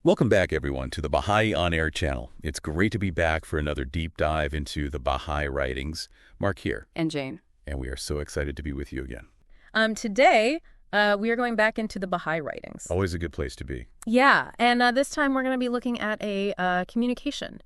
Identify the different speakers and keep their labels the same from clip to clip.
Speaker 1: Welcome back, everyone, to the Baha'i On Air channel. It's great to be back for another deep dive into the Baha'i writings. Mark here.
Speaker 2: And Jane.
Speaker 1: And we are so excited to be with you again.
Speaker 2: Today, we are going back into the Baha'i writings.
Speaker 1: Always a good place to be.
Speaker 2: Yeah, and this time we're going to be looking at a communication.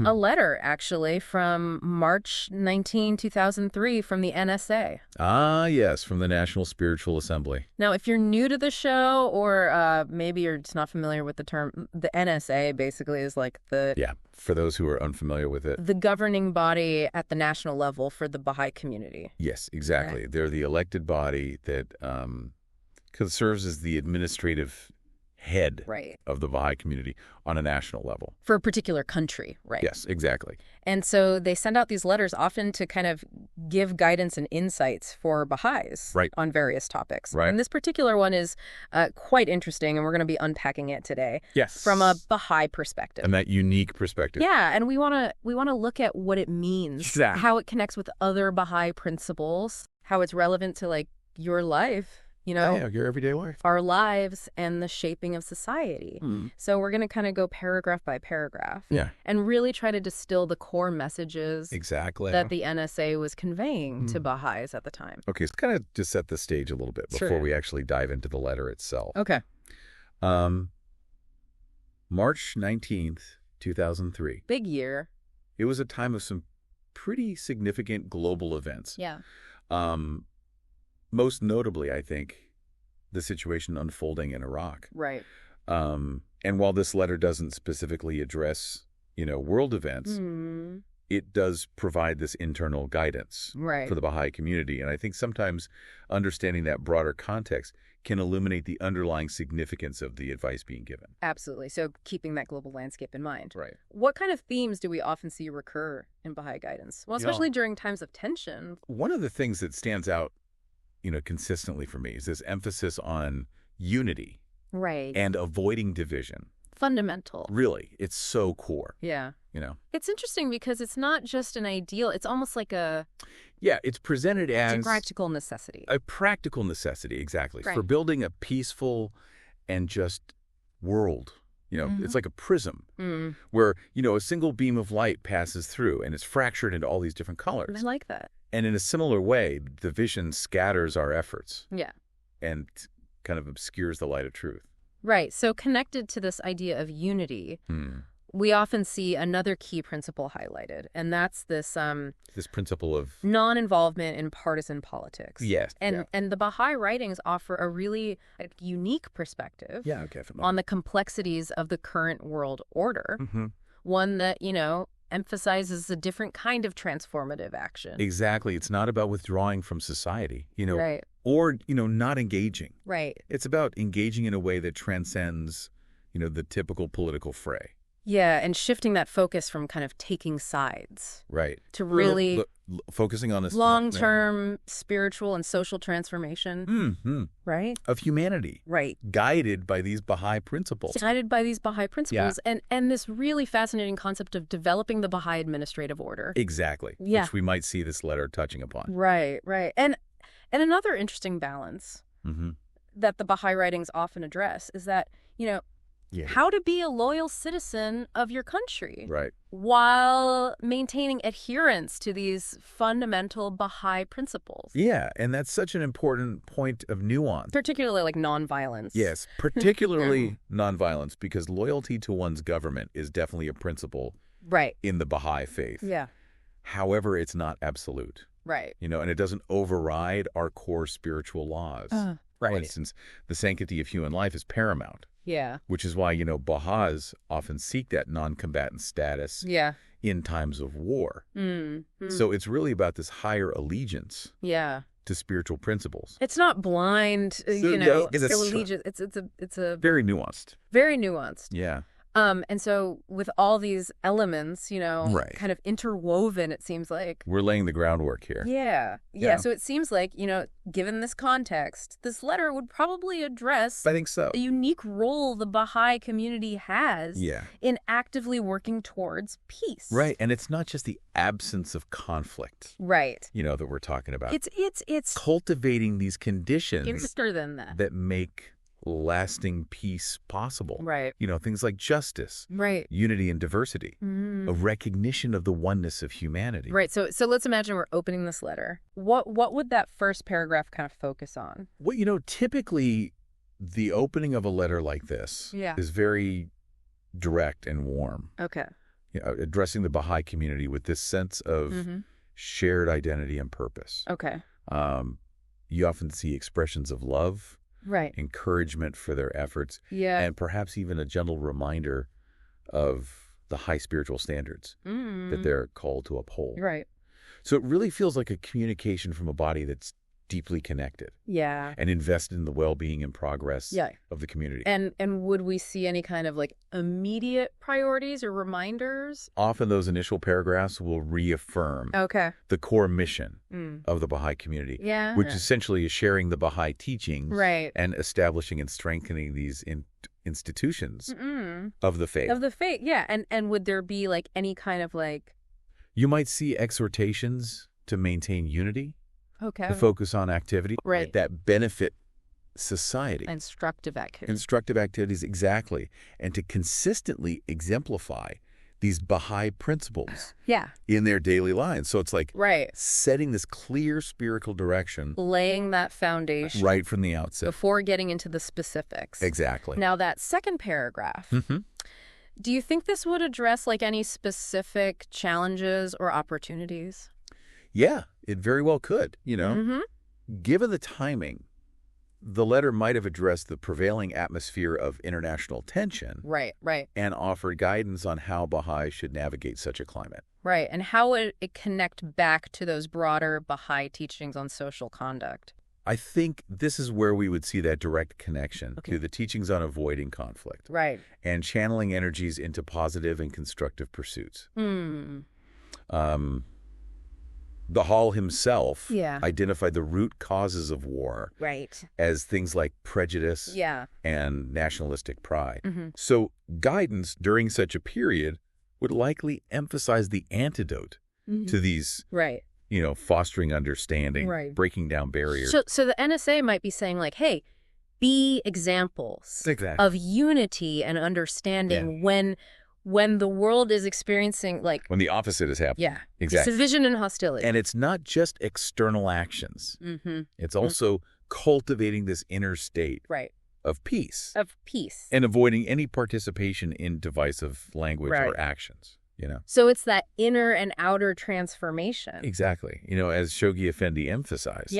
Speaker 2: A letter, actually, from March 19, 2003 from the NSA.
Speaker 1: Ah, yes, from the National Spiritual Assembly.
Speaker 2: Now, if you're new to the show or maybe you're just not familiar with the term, the NSA basically is like the...
Speaker 1: Yeah, for those who are unfamiliar with it.
Speaker 2: The governing body at the national level for the Baha'i community.
Speaker 1: Yes, exactly. Right. They're the elected body that serves as the administrative head of the Baha'i community on a national level.
Speaker 2: For a particular country, right?
Speaker 1: Yes, exactly.
Speaker 2: And so they send out these letters often to kind of give guidance and insights for Baha'is on various topics.
Speaker 1: Right.
Speaker 2: And this particular one is quite interesting, and we're going to be unpacking it today.
Speaker 1: Yes.
Speaker 2: From a Baha'i perspective.
Speaker 1: And that unique perspective.
Speaker 2: Yeah, and we want to look at what it means,
Speaker 1: exactly.
Speaker 2: How it connects with other Baha'i principles, how it's relevant to like your life. You know,
Speaker 1: your everyday life.
Speaker 2: Our lives and the shaping of society. So we're going to kind of go paragraph by paragraph and really try to distill the core messages that the NSA was conveying to Baha'is at the time.
Speaker 1: Okay, so kind of just set the stage a little bit before we actually dive into the letter itself.
Speaker 2: Okay.
Speaker 1: March 19th, 2003.
Speaker 2: Big year.
Speaker 1: It was a time of some pretty significant global events.
Speaker 2: Yeah.
Speaker 1: Most notably, I think, the situation unfolding in Iraq.
Speaker 2: Right.
Speaker 1: And while this letter doesn't specifically address, world events, it does provide this internal guidance for the Baha'i community. And I think sometimes understanding that broader context can illuminate the underlying significance of the advice being given.
Speaker 2: Absolutely. So keeping that global landscape in mind.
Speaker 1: Right.
Speaker 2: What kind of themes do we often see recur in Baha'i guidance? Well, especially during times of tension.
Speaker 1: One of the things that stands out consistently for me is this emphasis on unity.
Speaker 2: Right.
Speaker 1: And avoiding division.
Speaker 2: Fundamental.
Speaker 1: Really. It's so core.
Speaker 2: Yeah.
Speaker 1: It's
Speaker 2: interesting because it's not just an ideal. It's almost like a...
Speaker 1: Yeah, it's presented as...
Speaker 2: It's a practical necessity.
Speaker 1: A practical necessity, exactly.
Speaker 2: Right.
Speaker 1: For building a peaceful and just world. It's like a prism where, a single beam of light passes through and it's fractured into all these different colors.
Speaker 2: I like that.
Speaker 1: And in a similar way, division scatters our efforts.
Speaker 2: Yeah.
Speaker 1: And kind of obscures the light of truth.
Speaker 2: Right. So connected to this idea of unity, we often see another key principle highlighted, and that's this
Speaker 1: this principle of
Speaker 2: non-involvement in partisan politics.
Speaker 1: Yes.
Speaker 2: And the Baha'i writings offer a really unique perspective on the complexities of the current world order. One that, emphasizes a different kind of transformative action.
Speaker 1: Exactly. It's not about withdrawing from society,
Speaker 2: right.
Speaker 1: or, not engaging.
Speaker 2: Right.
Speaker 1: It's about engaging in a way that transcends, the typical political fray.
Speaker 2: Yeah, and shifting that focus from kind of taking sides.
Speaker 1: Right.
Speaker 2: To really
Speaker 1: focusing on this
Speaker 2: long-term spiritual and social transformation. Right?
Speaker 1: Of humanity.
Speaker 2: Right.
Speaker 1: Guided by these Baha'i principles.
Speaker 2: Yeah. And this really fascinating concept of developing the Baha'i administrative order.
Speaker 1: Exactly.
Speaker 2: Yeah.
Speaker 1: Which we might see this letter touching upon.
Speaker 2: Right. And another interesting balance that the Baha'i writings often address is that, how to be a loyal citizen of your country.
Speaker 1: Right.
Speaker 2: While maintaining adherence to these fundamental Baha'i principles.
Speaker 1: Yeah, and that's such an important point of nuance.
Speaker 2: Particularly like nonviolence.
Speaker 1: Yes, particularly nonviolence, because loyalty to one's government is definitely a principle in the Baha'i faith.
Speaker 2: Yeah.
Speaker 1: However, it's not absolute.
Speaker 2: Right.
Speaker 1: And it doesn't override our core spiritual laws. For instance, the sanctity of human life is paramount.
Speaker 2: Yeah.
Speaker 1: Which is why, Baha'is often seek that non-combatant status in times of war. So it's really about this higher allegiance to spiritual principles.
Speaker 2: It's not blind, allegiance. It's a
Speaker 1: very nuanced.
Speaker 2: Very nuanced.
Speaker 1: Yeah.
Speaker 2: And so with all these elements, kind of interwoven, it seems like.
Speaker 1: We're laying the groundwork here.
Speaker 2: Yeah. So it seems like, given this context, this letter would probably address
Speaker 1: I think so.
Speaker 2: the unique role the Baha'i community has in actively working towards peace.
Speaker 1: Right. And it's not just the absence of conflict.
Speaker 2: Right.
Speaker 1: That we're talking about.
Speaker 2: It's
Speaker 1: cultivating these conditions
Speaker 2: than that
Speaker 1: that make lasting peace possible.
Speaker 2: Right.
Speaker 1: Things like justice,
Speaker 2: right,
Speaker 1: unity and diversity, a recognition of the oneness of humanity.
Speaker 2: Right. So let's imagine we're opening this letter. What would that first paragraph kind of focus on?
Speaker 1: Well, typically the opening of a letter like this is very direct and warm.
Speaker 2: Okay.
Speaker 1: Addressing the Baha'i community with this sense of shared identity and purpose.
Speaker 2: Okay.
Speaker 1: You often see expressions of love,
Speaker 2: right,
Speaker 1: encouragement for their efforts, and perhaps even a gentle reminder of the high spiritual standards that they're called to uphold.
Speaker 2: Right.
Speaker 1: So it really feels like a communication from a body that's deeply connected.
Speaker 2: Yeah.
Speaker 1: And invested in the well-being and progress of the community.
Speaker 2: And would we see any kind of immediate priorities or reminders?
Speaker 1: Often those initial paragraphs will reaffirm the core mission of the Baha'i community, which essentially is sharing the Baha'i teachings and establishing and strengthening these institutions of the faith.
Speaker 2: Of the faith, yeah. And would there be any kind of
Speaker 1: You might see exhortations to maintain unity. Okay. To focus on activity that benefit society.
Speaker 2: Instructive activities.
Speaker 1: Instructive activities, exactly. And to consistently exemplify these Baha'i principles in their daily lives. So it's setting this clear spiritual direction.
Speaker 2: Laying that foundation.
Speaker 1: Right from the outset.
Speaker 2: Before getting into the specifics.
Speaker 1: Exactly.
Speaker 2: Now that second paragraph, do you think this would address any specific challenges or opportunities?
Speaker 1: Yeah, it very well could, Given the timing, the letter might have addressed the prevailing atmosphere of international tension.
Speaker 2: Right, right.
Speaker 1: And offered guidance on how Baha'i should navigate such a climate.
Speaker 2: Right, and how would it connect back to those broader Baha'i teachings on social conduct?
Speaker 1: I think this is where we would see that direct connection to the teachings on avoiding conflict.
Speaker 2: Right.
Speaker 1: And channeling energies into positive and constructive pursuits. Bahá himself identified the root causes of war as things like prejudice and nationalistic pride. So guidance during such a period would likely emphasize the antidote to these, fostering understanding, breaking down barriers.
Speaker 2: So the NSA might be saying hey, be examples of unity and understanding when the world is experiencing
Speaker 1: when the opposite is happening.
Speaker 2: Yeah,
Speaker 1: exactly.
Speaker 2: Division and hostility.
Speaker 1: And it's not just external actions. It's also cultivating this inner state of peace.
Speaker 2: And
Speaker 1: avoiding any participation in divisive language or actions.
Speaker 2: So it's that inner and outer transformation.
Speaker 1: Exactly. As Shoghi Effendi emphasized,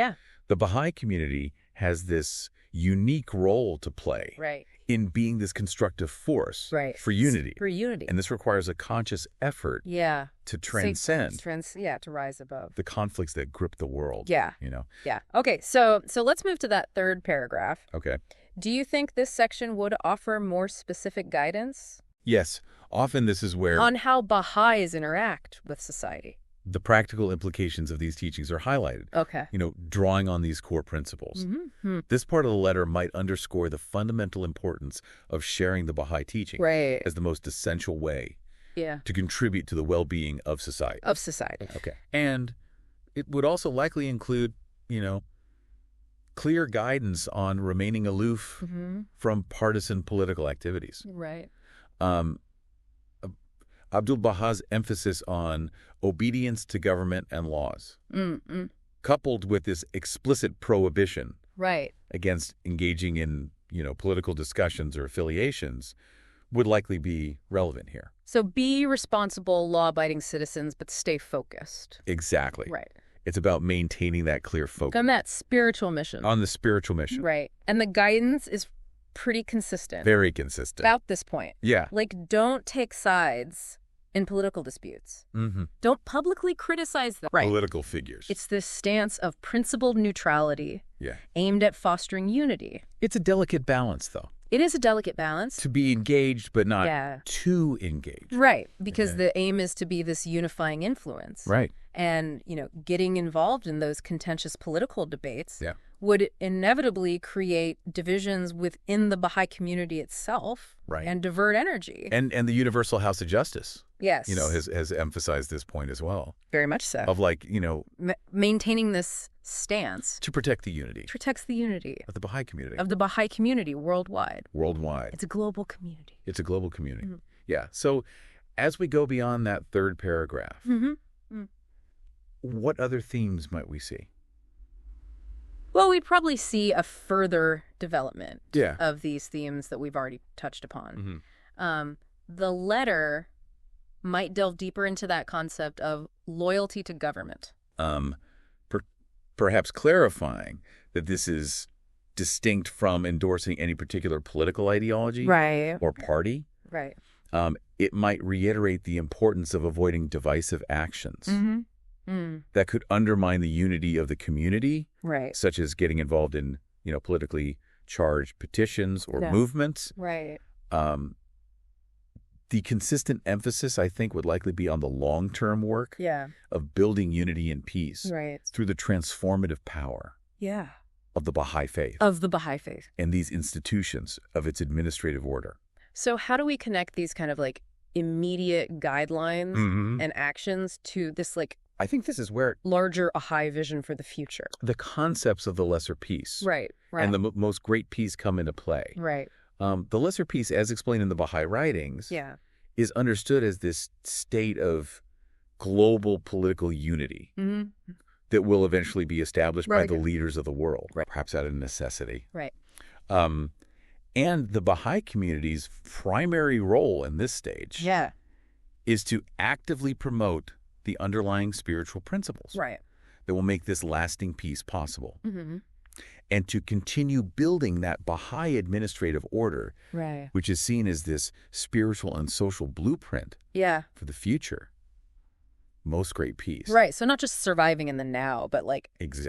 Speaker 1: the Baha'i community has this unique role to play in being this constructive force for unity. And this requires a conscious effort to transcend
Speaker 2: to rise above
Speaker 1: the conflicts that grip the world.
Speaker 2: Okay, so let's move to that third paragraph.
Speaker 1: Okay.
Speaker 2: Do you think this section would offer more specific guidance?
Speaker 1: Yes. Often this is where
Speaker 2: on how Baha'is interact with society.
Speaker 1: The practical implications of these teachings are highlighted.
Speaker 2: Okay.
Speaker 1: Drawing on these core principles. This part of the letter might underscore the fundamental importance of sharing the Baha'i teaching as the most essential way to contribute to the well-being of society. Okay. And it would also likely include, clear guidance on remaining aloof from partisan political activities.
Speaker 2: Right.
Speaker 1: Abdu'l-Bahá's emphasis on obedience to government and laws, coupled with this explicit prohibition against engaging in, political discussions or affiliations, would likely be relevant here.
Speaker 2: So be responsible, law-abiding citizens, but stay focused.
Speaker 1: Exactly.
Speaker 2: Right.
Speaker 1: It's about maintaining that clear focus.
Speaker 2: On that spiritual mission.
Speaker 1: On the spiritual mission.
Speaker 2: Right. And the guidance is pretty consistent.
Speaker 1: Very consistent.
Speaker 2: About this point.
Speaker 1: Yeah.
Speaker 2: Don't take sides in political disputes. Don't publicly criticize them.
Speaker 1: Political figures.
Speaker 2: It's this stance of principled neutrality aimed at fostering unity.
Speaker 1: It's a delicate balance, though.
Speaker 2: It is a delicate balance.
Speaker 1: To be engaged, but not too engaged.
Speaker 2: Right, because the aim is to be this unifying influence.
Speaker 1: Right.
Speaker 2: And, getting involved in those contentious political debates would inevitably create divisions within the Baha'i community itself and divert energy.
Speaker 1: And the Universal House of Justice,
Speaker 2: yes,
Speaker 1: has emphasized this point as well.
Speaker 2: Very much so.
Speaker 1: Of
Speaker 2: maintaining this stance.
Speaker 1: To protect the unity.
Speaker 2: Protects the unity.
Speaker 1: Of the Baha'i community.
Speaker 2: Of the Baha'i community worldwide.
Speaker 1: Worldwide.
Speaker 2: It's a global community.
Speaker 1: It's a global community. Mm-hmm. Yeah. So as we go beyond that third paragraph, what other themes might we see?
Speaker 2: Well, we'd probably see a further development of these themes that we've already touched upon. Mm-hmm. The letter might delve deeper into that concept of loyalty to government.
Speaker 1: Perhaps clarifying that this is distinct from endorsing any particular political ideology or party.
Speaker 2: Right.
Speaker 1: It might reiterate the importance of avoiding divisive actions that could undermine the unity of the community, such as getting involved in, politically charged petitions or movements.
Speaker 2: Right.
Speaker 1: The consistent emphasis, I think, would likely be on the long-term work of building unity and peace through the transformative power of the Baha'i faith.
Speaker 2: Of the Baha'i faith.
Speaker 1: And these institutions of its administrative order.
Speaker 2: So how do we connect these kind of immediate guidelines and actions to this
Speaker 1: I think this is where
Speaker 2: larger Baha'i vision for the future.
Speaker 1: The concepts of the lesser peace
Speaker 2: right.
Speaker 1: and the most great peace come into play.
Speaker 2: Right.
Speaker 1: The lesser peace, as explained in the Baha'i writings, is understood as this state of global political unity that will eventually be established by the leaders of the world, perhaps out of necessity.
Speaker 2: Right.
Speaker 1: And the Baha'i community's primary role in this stage is to actively promote the underlying spiritual principles that will make this lasting peace possible. And to continue building that Baha'i administrative order, which is seen as this spiritual and social blueprint for the future. Most great peace.
Speaker 2: Right. So not just surviving in the now, but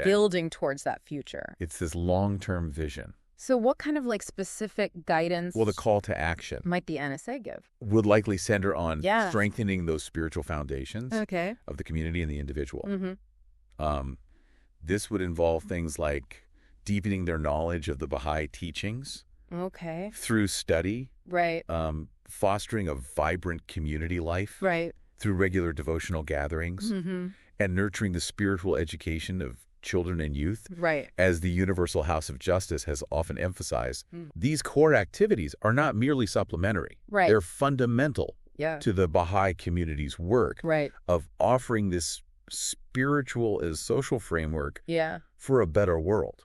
Speaker 2: building towards that future.
Speaker 1: It's this long-term vision.
Speaker 2: So what kind of specific guidance?
Speaker 1: Well, the call to action
Speaker 2: might the NSA give?
Speaker 1: Would likely center on strengthening those spiritual foundations of the community and the individual. This would involve things like deepening their knowledge of the Baha'i teachings through study, fostering a vibrant community life through regular devotional gatherings, and nurturing the spiritual education of children and youth. As the Universal House of Justice has often emphasized, these core activities are not merely supplementary. They're fundamental to the Baha'i community's work of offering this spiritual as social framework for a better world.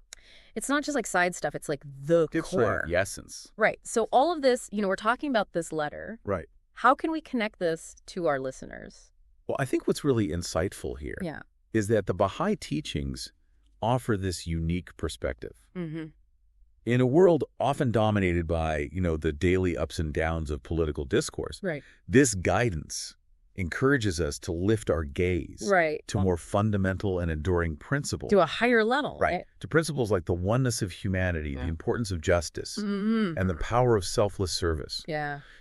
Speaker 2: It's not just side stuff, it's the core.
Speaker 1: The essence.
Speaker 2: Right. So all of this, we're talking about this letter.
Speaker 1: Right.
Speaker 2: How can we connect this to our listeners?
Speaker 1: Well, I think what's really insightful here is that the Baha'i teachings offer this unique perspective. In a world often dominated by, the daily ups and downs of political discourse, this guidance encourages us to lift our gaze to more fundamental and enduring principles.
Speaker 2: To a higher level.
Speaker 1: To principles like the oneness of humanity, the importance of justice, and the power of selfless service.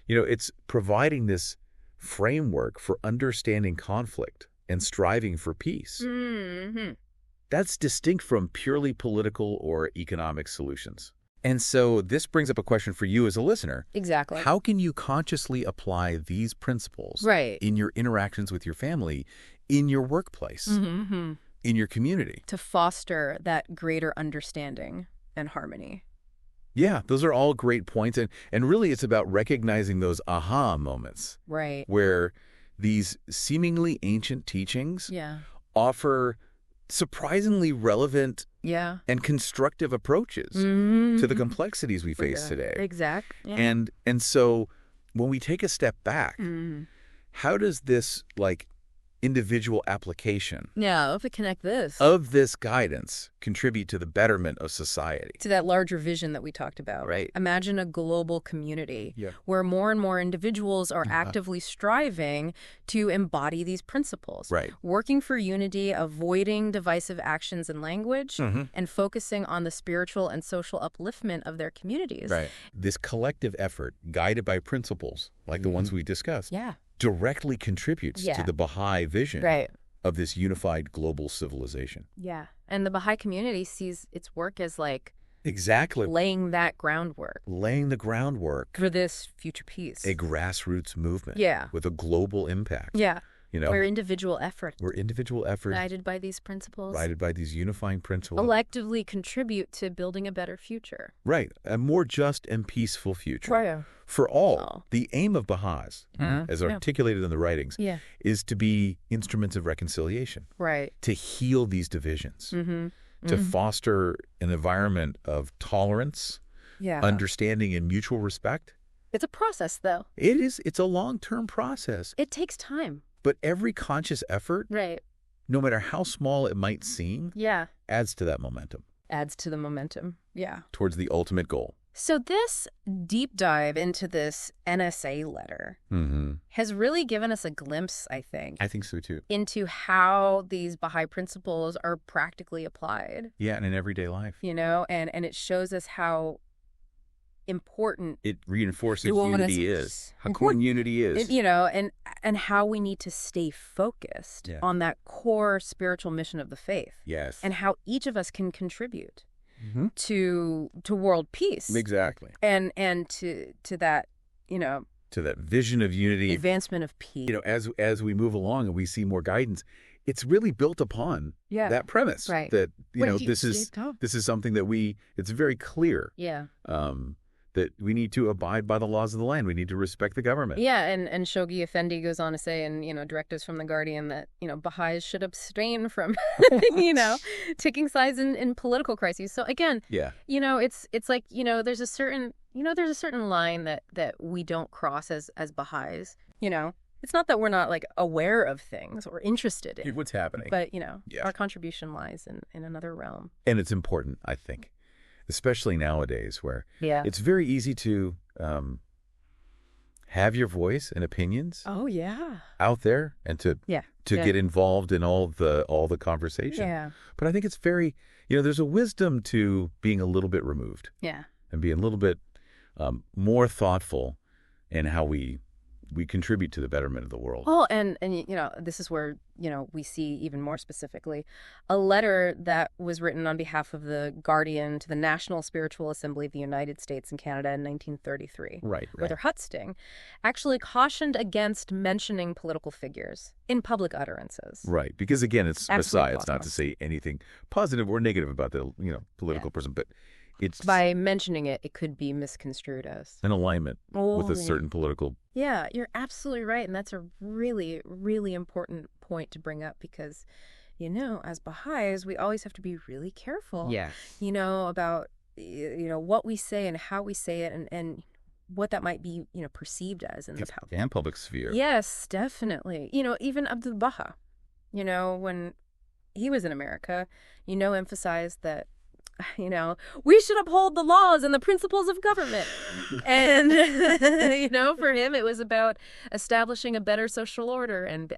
Speaker 1: It's providing this framework for understanding conflict and striving for peace. That's distinct from purely political or economic solutions. And so this brings up a question for you as a listener.
Speaker 2: Exactly.
Speaker 1: How can you consciously apply these principles in your interactions with your family, in your workplace, in your community?
Speaker 2: To foster that greater understanding and harmony.
Speaker 1: Yeah, those are all great points. And really it's about recognizing those aha moments. Where these seemingly ancient teachings offer surprisingly relevant and constructive approaches to the complexities we face today.
Speaker 2: Exactly.
Speaker 1: And so when we take a step back, how does this individual application of this guidance contribute to the betterment of society?
Speaker 2: To that larger vision that we talked about. Imagine a global community where more and more individuals are actively striving to embody these principles. Working for unity, avoiding divisive actions and language, and focusing on the spiritual and social upliftment of their communities.
Speaker 1: This collective effort, guided by principles like the ones we discussed, directly contributes to the Baha'i vision of this unified global civilization.
Speaker 2: Yeah. And the Baha'i community sees its work as like
Speaker 1: exactly
Speaker 2: laying that groundwork.
Speaker 1: Laying the groundwork
Speaker 2: for this future peace.
Speaker 1: A grassroots movement.
Speaker 2: Yeah.
Speaker 1: With a global impact.
Speaker 2: Yeah.
Speaker 1: You know,
Speaker 2: we're individual effort. Guided by these principles.
Speaker 1: Guided by these unifying principles.
Speaker 2: Collectively contribute to building a better future.
Speaker 1: Right. A more just and peaceful future.
Speaker 2: Right.
Speaker 1: For all. Oh. The aim of Baha'is, as articulated in the writings, is to be instruments of reconciliation.
Speaker 2: Right.
Speaker 1: To heal these divisions. To foster an environment of tolerance, understanding, and mutual respect.
Speaker 2: It's a process, though.
Speaker 1: It is. It's a long-term process.
Speaker 2: It takes time.
Speaker 1: But every conscious effort, no matter how small it might seem, adds to that momentum.
Speaker 2: Adds to the momentum,
Speaker 1: towards the ultimate goal.
Speaker 2: So this deep dive into this NSA letter has really given us a glimpse, I think.
Speaker 1: I think so, too.
Speaker 2: Into how these Baha'i principles are practically applied.
Speaker 1: Yeah, and in everyday life.
Speaker 2: You know, and it shows us how important
Speaker 1: it reinforces unity is. How important unity is.
Speaker 2: You know, and how we need to stay focused on that core spiritual mission of the faith.
Speaker 1: Yes.
Speaker 2: And how each of us can contribute to world peace.
Speaker 1: Exactly.
Speaker 2: And to that, you know,
Speaker 1: to that vision of unity,
Speaker 2: advancement of peace.
Speaker 1: You know, as we move along and we see more guidance, it's really built upon that premise that this is something that it's very clear. That we need to abide by the laws of the land. We need to respect the government.
Speaker 2: Yeah, and Shoghi Effendi goes on to say in, directives from The Guardian that, Baha'is should abstain from, taking sides in political crises. So again, it's like, there's a certain line that we don't cross as Baha'is, It's not that we're not like aware of things or interested in
Speaker 1: what's happening.
Speaker 2: But, our contribution lies in another realm.
Speaker 1: And it's important, I think. Especially nowadays where it's very easy to have your voice and opinions out there and to get involved in all the conversation. Yeah. But I think it's very, there's a wisdom to being a little bit removed.
Speaker 2: Yeah.
Speaker 1: And being a little bit more thoughtful in how we contribute to the betterment of the world.
Speaker 2: Well, and this is where, we see even more specifically a letter that was written on behalf of the Guardian to the National Spiritual Assembly of the United States and Canada in 1933.
Speaker 1: Right.
Speaker 2: Where Husting actually cautioned against mentioning political figures in public utterances.
Speaker 1: Right. Because again, it's aside. It's not to say anything positive or negative about the, political person, but it's
Speaker 2: by mentioning it could be misconstrued as
Speaker 1: an alignment with a certain political.
Speaker 2: Yeah, you're absolutely right. And that's a really, really important point to bring up because, as Baha'is, we always have to be really careful, about, what we say and how we say it and what that might be, perceived as in the
Speaker 1: public sphere.
Speaker 2: Yes, definitely. Even Abdu'l-Bahá, when he was in America, emphasized that, we should uphold the laws and the principles of government. And, for him, it was about establishing a better social order. And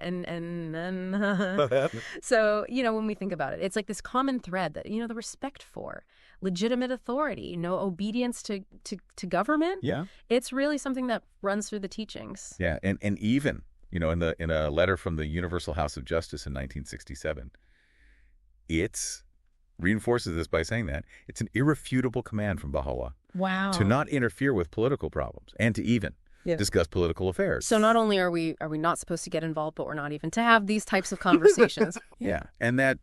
Speaker 2: so, when we think about it, it's like this common thread that, the respect for legitimate authority, obedience to government.
Speaker 1: Yeah.
Speaker 2: It's really something that runs through the teachings.
Speaker 1: Yeah. And even, in a letter from the Universal House of Justice in 1967, it's reinforces this by saying that it's an irrefutable command from Baha'u'lláh to not interfere with political problems and to even discuss political affairs.
Speaker 2: So not only are we not supposed to get involved, but we're not even to have these types of conversations.
Speaker 1: Yeah. And that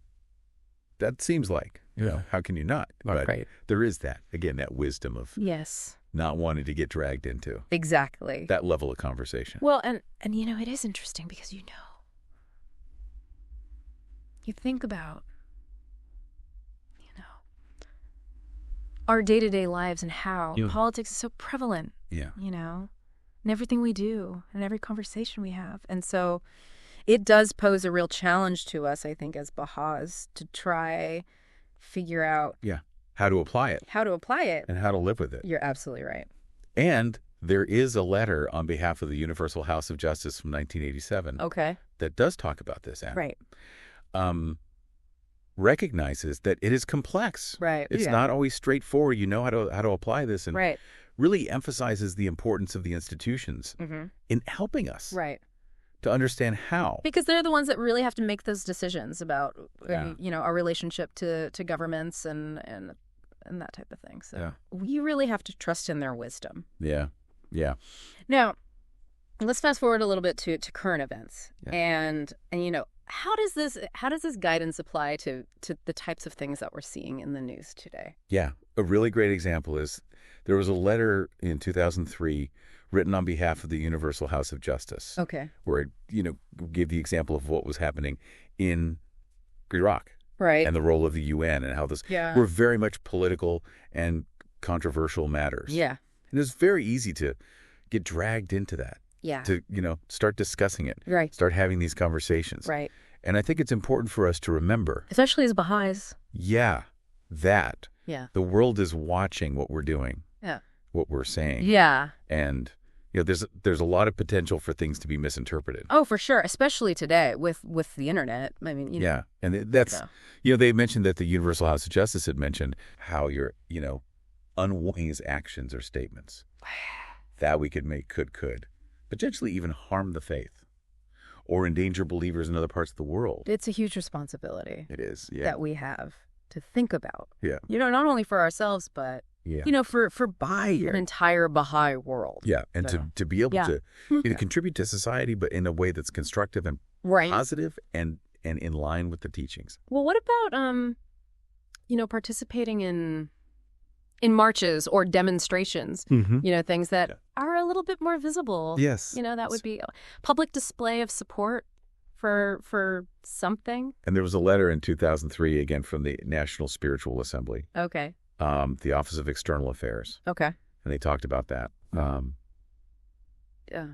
Speaker 1: seems like, how can you not? But there is that, again, that wisdom of not wanting to get dragged into
Speaker 2: exactly
Speaker 1: that level of conversation.
Speaker 2: Well, and it is interesting because you think about our day-to-day lives and how politics is so prevalent, in everything we do and every conversation we have. And so it does pose a real challenge to us, I think, as Baha'is to try figure out
Speaker 1: how to apply it.
Speaker 2: And
Speaker 1: how to live with it.
Speaker 2: You're absolutely right.
Speaker 1: And there is a letter on behalf of the Universal House of Justice from 1987 that does talk about this, Anne.
Speaker 2: Right.
Speaker 1: Recognizes that it is complex.
Speaker 2: Right.
Speaker 1: It's not always straightforward. How to apply this, and really emphasizes the importance of the institutions in helping us to understand how.
Speaker 2: Because they're the ones that really have to make those decisions about, our relationship to governments and that type of thing. So we really have to trust in their wisdom.
Speaker 1: Yeah. Yeah.
Speaker 2: Now, let's fast forward a little bit to current events. Yeah. And how does this guidance apply to the types of things that we're seeing in the news today?
Speaker 1: Yeah. A really great example is there was a letter in 2003 written on behalf of the Universal House of Justice.
Speaker 2: Okay.
Speaker 1: Where it, gave the example of what was happening in Iraq.
Speaker 2: Right.
Speaker 1: And the role of the UN and how this were very much political and controversial matters.
Speaker 2: Yeah.
Speaker 1: And it was very easy to get dragged into that.
Speaker 2: Yeah.
Speaker 1: To, start discussing it.
Speaker 2: Right.
Speaker 1: Start having these conversations.
Speaker 2: Right.
Speaker 1: And I think it's important for us to remember.
Speaker 2: Especially as Baha'is.
Speaker 1: Yeah. That.
Speaker 2: Yeah.
Speaker 1: The world is watching what we're doing.
Speaker 2: Yeah.
Speaker 1: What we're saying.
Speaker 2: Yeah.
Speaker 1: And, there's a lot of potential for things to be misinterpreted.
Speaker 2: Oh, for sure. Especially today with the internet. I mean,
Speaker 1: Yeah. And that's, they mentioned that the Universal House of Justice had mentioned how your, unwise actions or statements that we could make could potentially even harm the faith or endanger believers in other parts of the world.
Speaker 2: It's a huge responsibility.
Speaker 1: It is,
Speaker 2: that we have to think about.
Speaker 1: Yeah.
Speaker 2: Not only for ourselves, but, for an entire Baha'i world.
Speaker 1: Yeah, and to be able to contribute to society, but in a way that's constructive and positive and in line with the teachings.
Speaker 2: Well, what about, participating in marches or demonstrations, things that are a little bit more visible.
Speaker 1: Yes.
Speaker 2: That would be a public display of support for something.
Speaker 1: And there was a letter in 2003, again, from the National Spiritual Assembly.
Speaker 2: Okay.
Speaker 1: The Office of External Affairs.
Speaker 2: Okay.
Speaker 1: And they talked about that.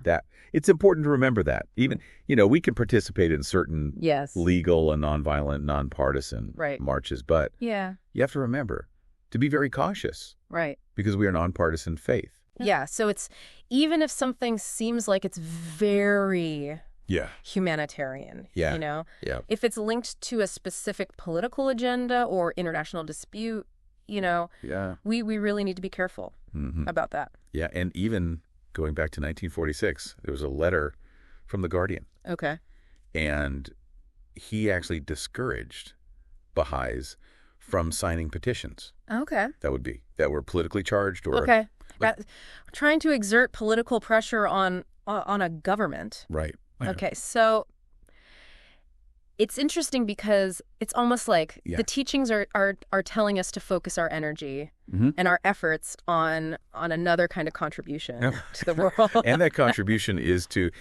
Speaker 1: That it's important to remember that. Even, we can participate in certain legal and nonviolent, nonpartisan marches, but you have to remember to be very cautious.
Speaker 2: Right.
Speaker 1: Because we are nonpartisan faith.
Speaker 2: Yeah. So it's, even if something seems like it's very humanitarian, if it's linked to a specific political agenda or international dispute, we really need to be careful about that.
Speaker 1: Yeah. And even going back to 1946, there was a letter from The Guardian.
Speaker 2: Okay.
Speaker 1: And he actually discouraged Baha'is from signing petitions.
Speaker 2: Okay.
Speaker 1: That were politically charged or
Speaker 2: trying to exert political pressure on a government.
Speaker 1: Right.
Speaker 2: Okay. So it's interesting because it's almost like the teachings are telling us to focus our energy and our efforts on another kind of contribution to the world.
Speaker 1: And that contribution is to,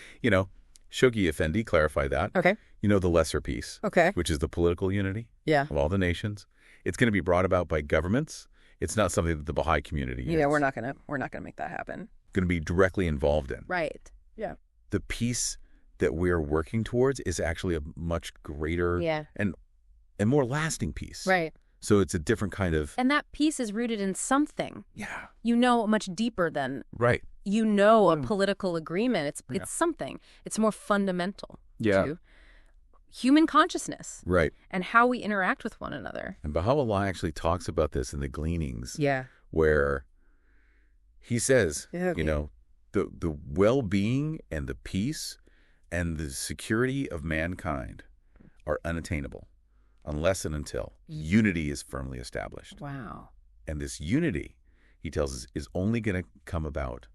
Speaker 1: Shoghi Effendi clarified that.
Speaker 2: Okay.
Speaker 1: The lesser peace.
Speaker 2: Okay.
Speaker 1: Which is the political unity of all the nations. It's going to be brought about by governments. It's not something that the Baha'i community is.
Speaker 2: Yeah, we're not gonna make that happen.
Speaker 1: Going to be directly involved in.
Speaker 2: Right. Yeah.
Speaker 1: The peace that we're working towards is actually a much greater and more lasting peace.
Speaker 2: Right.
Speaker 1: So it's a different kind of...
Speaker 2: And that peace is rooted in something.
Speaker 1: Yeah.
Speaker 2: Much deeper than...
Speaker 1: Right.
Speaker 2: A political agreement. It's something. It's more fundamental to human consciousness.
Speaker 1: Right.
Speaker 2: And how we interact with one another.
Speaker 1: And Baha'u'lláh actually talks about this in the Gleanings.
Speaker 2: Yeah.
Speaker 1: Where he says, the well-being and the peace and the security of mankind are unattainable unless and until unity is firmly established.
Speaker 2: Wow.
Speaker 1: And this unity, he tells us, is only going to come about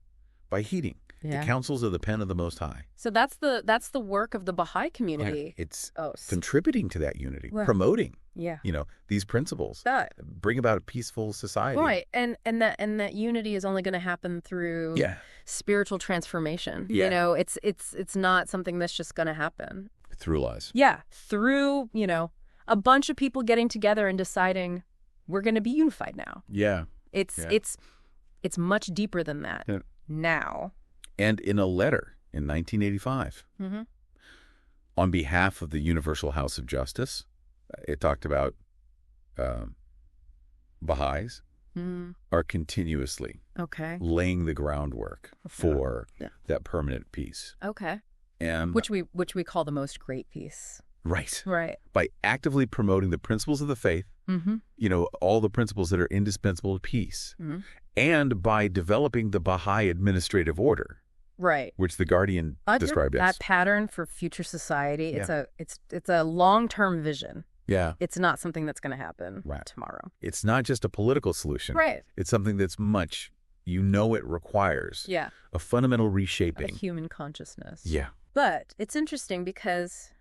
Speaker 1: by heeding the counsels of the pen of the Most High.
Speaker 2: So that's the work of the Baha'i community.
Speaker 1: It's contributing to that unity, promoting these principles, bring about a peaceful society.
Speaker 2: Right. And that unity is only going to happen through spiritual transformation.
Speaker 1: Yeah.
Speaker 2: It's not something that's just going to happen.
Speaker 1: Through lies.
Speaker 2: Yeah. Through, a bunch of people getting together and deciding we're going to be unified now.
Speaker 1: Yeah.
Speaker 2: It's much deeper than that now.
Speaker 1: And in a letter in 1985, on behalf of the Universal House of Justice, it talked about Baha'is are continuously laying the groundwork for that permanent peace.
Speaker 2: Okay.
Speaker 1: And
Speaker 2: which we call the most great peace.
Speaker 1: Right.
Speaker 2: Right.
Speaker 1: By actively promoting the principles of the faith, all the principles that are indispensable to peace, and by developing the Baha'i administrative order,
Speaker 2: Right.
Speaker 1: Which The Guardian described as.
Speaker 2: That pattern for future society, it's a long-term vision.
Speaker 1: Yeah.
Speaker 2: It's not something that's going to happen tomorrow.
Speaker 1: It's not just a political solution.
Speaker 2: Right.
Speaker 1: It's something that's much, it requires a fundamental reshaping.
Speaker 2: Of human consciousness.
Speaker 1: Yeah.
Speaker 2: But it's interesting because,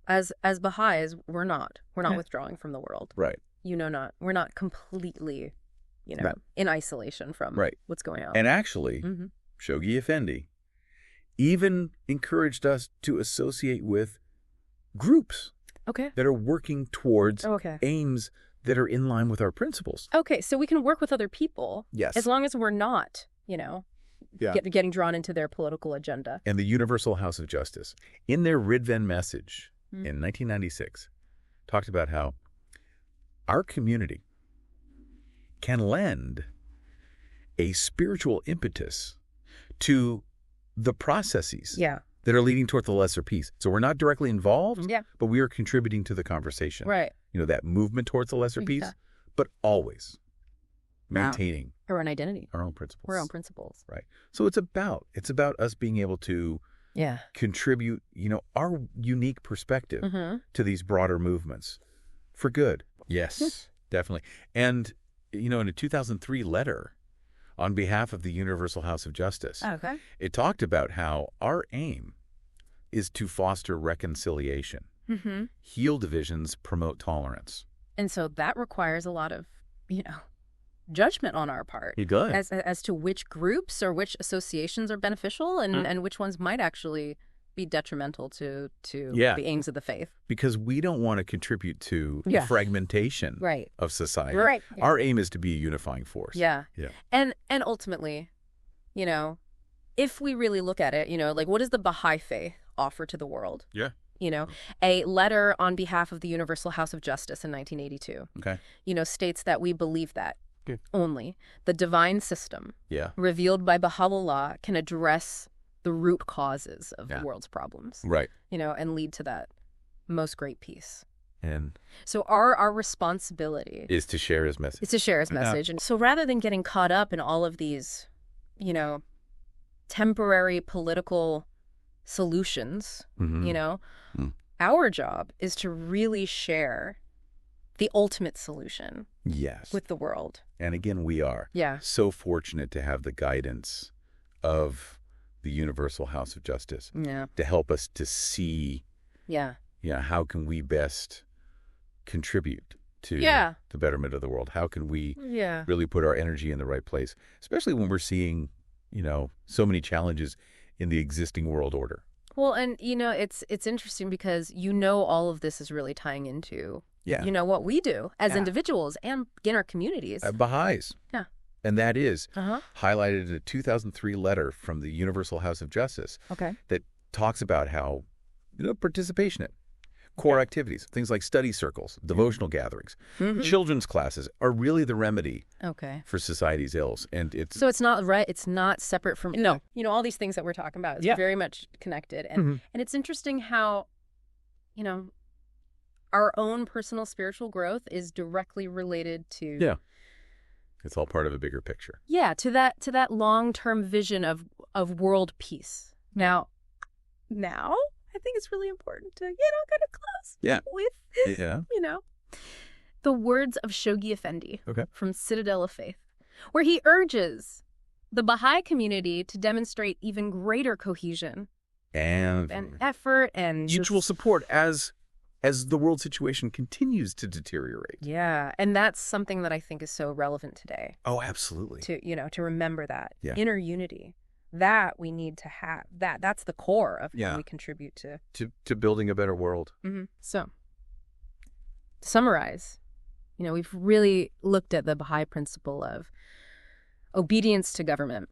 Speaker 2: as Baha'is, we're not withdrawing from the world.
Speaker 1: Right.
Speaker 2: We're not completely, in isolation from what's going on.
Speaker 1: And actually, Shoghi Effendi even encouraged us to associate with groups that are working towards aims that are in line with our principles.
Speaker 2: Okay, so we can work with other people as long as we're not, getting drawn into their political agenda.
Speaker 1: And the Universal House of Justice, in their Ridvan message in 1996, talked about how our community can lend a spiritual impetus to the processes that are leading toward the lesser peace. So we're not directly involved, but we are contributing to the conversation.
Speaker 2: Right.
Speaker 1: That movement towards the lesser peace, but always maintaining
Speaker 2: our own identity,
Speaker 1: our own principles.
Speaker 2: Our own principles.
Speaker 1: Right. So it's about us being able to contribute, our unique perspective to these broader movements for good. Yes, definitely. And, in a 2003 letter on behalf of the Universal House of Justice, it talked about how our aim is to foster reconciliation, heal divisions, promote tolerance.
Speaker 2: And so that requires a lot of, judgment on our part. As to which groups or which associations are beneficial and which ones might actually be detrimental to the aims of the faith.
Speaker 1: Because we don't want to contribute to the fragmentation of society.
Speaker 2: Right.
Speaker 1: Our aim is to be a unifying force.
Speaker 2: Yeah. And ultimately, if we really look at it, what does the Baha'i faith offer to the world?
Speaker 1: Yeah.
Speaker 2: A letter on behalf of the Universal House of Justice in 1982, states that we believe that only the divine system revealed by Baha'u'lláh can address the root causes of the world's problems.
Speaker 1: Right.
Speaker 2: And lead to that most great peace.
Speaker 1: And
Speaker 2: so our responsibility
Speaker 1: is to share his message.
Speaker 2: It's to share his message. And so rather than getting caught up in all of these, temporary political solutions, our job is to really share the ultimate solution with the world.
Speaker 1: And again, we are so fortunate to have the guidance of the Universal House of Justice to help us to see how can we best contribute to the betterment of the world? How can we really put our energy in the right place, especially when we're seeing, so many challenges in the existing world order?
Speaker 2: Well, and, it's interesting because, all of this is really tying into, what we do as individuals and in our communities.
Speaker 1: Baha'is.
Speaker 2: Yeah.
Speaker 1: And that is highlighted in a 2003 letter from the Universal House of Justice that talks about how, participation in core activities, things like study circles, devotional gatherings, children's classes are really the remedy for society's ills. And
Speaker 2: so it's not separate from, all these things that we're talking about. It's very much connected. And and it's interesting how, our own personal spiritual growth is directly related to
Speaker 1: it's all part of a bigger picture.
Speaker 2: Yeah, to that long-term vision of world peace. Now, I think it's really important to, kind of close with, the words of Shoghi Effendi from Citadel of Faith, where he urges the Baha'i community to demonstrate even greater cohesion and effort and
Speaker 1: mutual support as the world situation continues to deteriorate.
Speaker 2: Yeah, and that's something that I think is so relevant today.
Speaker 1: Oh, absolutely.
Speaker 2: To remember that inner unity that we need to have. That's the core of how we contribute to
Speaker 1: building a better world.
Speaker 2: So, to summarize, we've really looked at the Baha'i principle of obedience to government,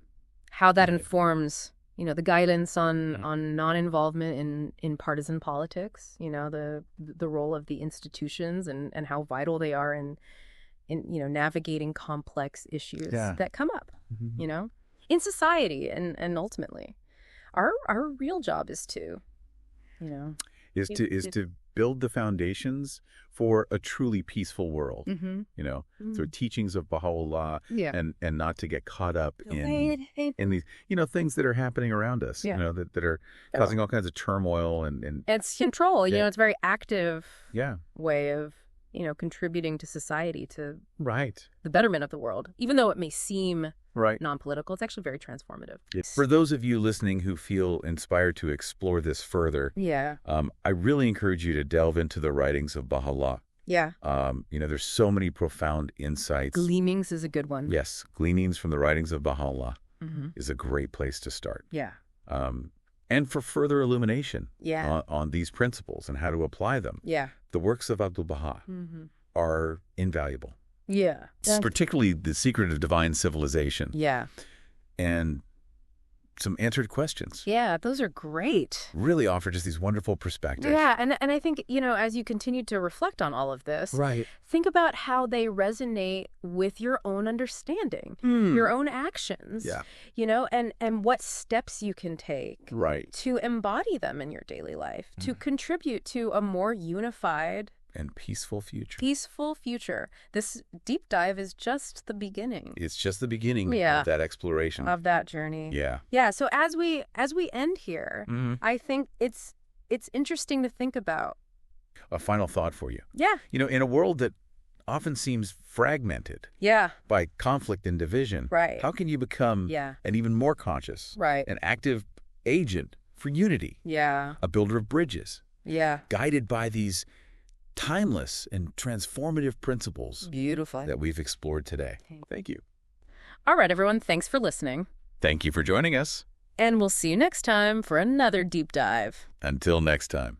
Speaker 2: how that informs the guidance on non-involvement in partisan politics, the role of the institutions and how vital they are in navigating complex issues that come up, in society. And ultimately, our real job is to,
Speaker 1: is to build the foundations for a truly peaceful world. So teachings of Baha'u'lláh, and not to get caught up in these, things that are happening around us, that are causing all kinds of turmoil and
Speaker 2: it's control. It's a very active way of contributing to society, to the betterment of the world, even though it may seem non-political. It's actually very transformative.
Speaker 1: For those of you listening who feel inspired to explore this further, I really encourage you to delve into the writings of Baha'u'lláh. There's so many profound insights.
Speaker 2: Gleanings is a good one.
Speaker 1: Yes, Gleanings from the writings of Baha'u'lláh is a great place to start. And for further illumination on these principles and how to apply them, the works of Abdu'l-Bahá are invaluable. Particularly The Secret of Divine Civilization. And some answered questions.
Speaker 2: Those are great.
Speaker 1: Really offer just these wonderful perspectives.
Speaker 2: And I think, as you continue to reflect on all of this, think about how they resonate with your own understanding, your own actions, and what steps you can take to embody them in your daily life, to contribute to a more unified
Speaker 1: and peaceful future.
Speaker 2: This deep dive is just the beginning.
Speaker 1: It's just the beginning of that exploration.
Speaker 2: Of that journey. So as we end here, I think it's interesting to think about.
Speaker 1: A final thought for you. In a world that often seems fragmented by conflict and division, how can you become an even more conscious, an active agent for unity, a builder of bridges, guided by these timeless and transformative principles that we've explored today. Thank you.
Speaker 2: All right, everyone. Thanks for listening.
Speaker 1: Thank you for joining us.
Speaker 2: And we'll see you next time for another deep dive.
Speaker 1: Until next time.